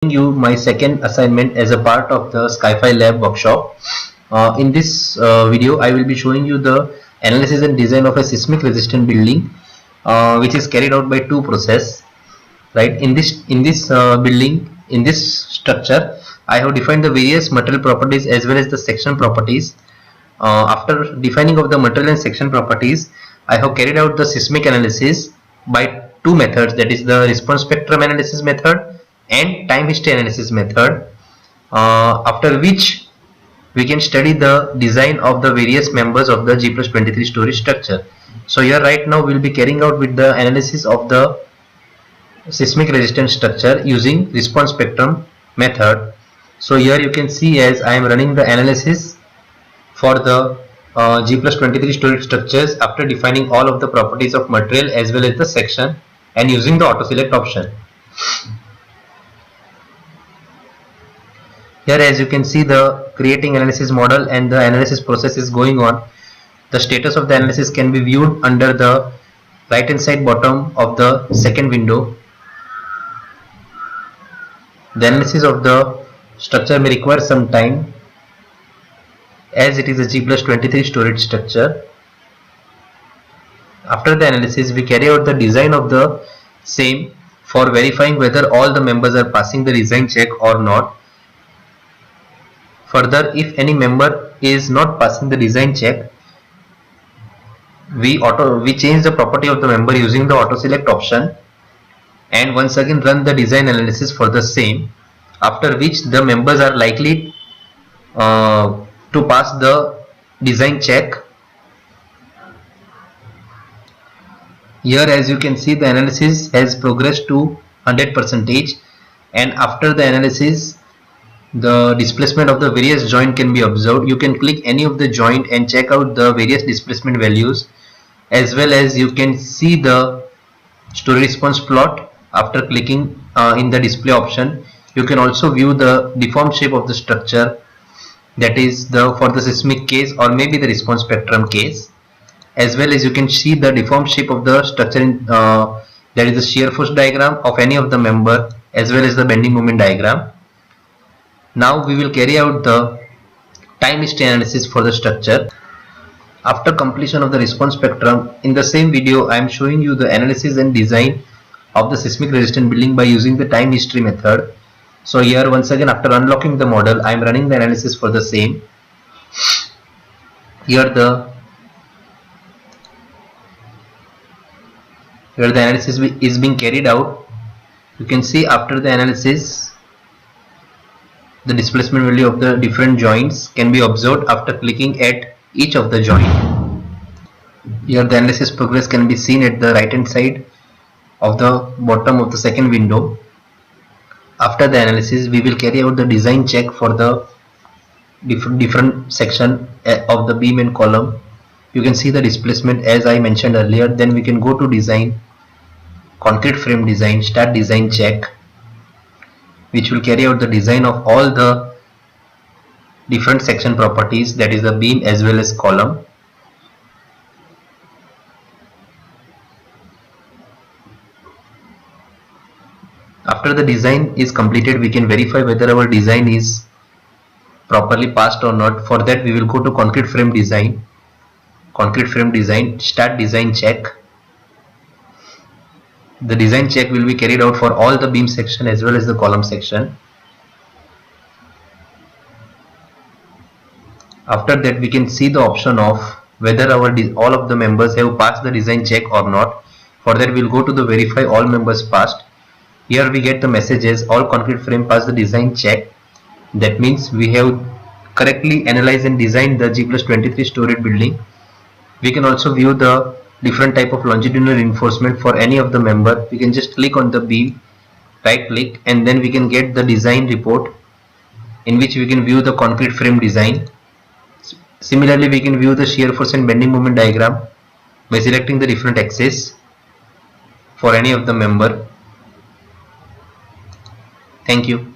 You my second assignment as a part of the Sky-Fi Lab workshop. In this video, I will be showing you the analysis and design of a seismic resistant building, which is carried out by two process. Right, in this building, in this structure, I have defined the various material properties as well as the section properties. After defining of the material and section properties, I have carried out the seismic analysis by two methods, that is the response spectrum analysis method and time history analysis method, after which we can study the design of the various members of the G+23 story structure. So here right now we will be carrying out with the analysis of the seismic resistance structure using response spectrum method. So here you can see, as I am running the analysis for the G+23 story structures after defining all of the properties of material as well as the section and using the auto select option. Here, as you can see, the creating analysis model and the analysis process is going on. The status of the analysis can be viewed under the right hand side bottom of the second window. The analysis of the structure may require some time as it is a G+23 storage structure. After the analysis, we carry out the design of the same for verifying whether all the members are passing the design check or not. Further, if any member is not passing the design check, we change the property of the member using the auto select option and once again run the design analysis for the same, after which the members are likely to pass the design check. Here, as you can see, the analysis has progressed to 100%, and after the analysis the displacement of the various joint can be observed. You can click any of the joint and check out the various displacement values, as well as you can see the story response plot after clicking in the display option. You can also view the deformed shape of the structure, that is for the seismic case or maybe the response spectrum case, as well as you can see the deformed shape of the structure in, that is the shear force diagram of any of the member as well as the bending moment diagram. Now we will carry out the time history analysis for the structure. After completion of the response spectrum, in the same video I am showing you the analysis and design of the seismic resistant building by using the time history method. So here once again, after unlocking the model, I am running the analysis for the same. Here the analysis is being carried out. You can see after the analysis the displacement value of the different joints can be observed after clicking at each of the joint. Here the analysis progress can be seen at the right hand side of the bottom of the second window. After the analysis, we will carry out the design check for the different section of the beam and column. You can see the displacement as I mentioned earlier. Then we can go to design, concrete frame design, start design check, which will carry out the design of all the different section properties, that is the beam as well as column. After the design is completed, we can verify whether our design is properly passed or not. For that we will go to concrete frame design, start design check. The design check will be carried out for all the beam section as well as the column section. After that, we can see the option of whether all of the members have passed the design check or not. For that we will go to the verify all members passed. Here we get the messages all concrete frame passed the design check. That means we have correctly analyzed and designed the G+23 storage building. We can also view the different type of longitudinal reinforcement for any of the member. We can just click on the beam, right click, and then we can get the design report in which we can view the concrete frame design. Similarly, we can view the shear force and bending moment diagram by selecting the different axes for any of the member. Thank you.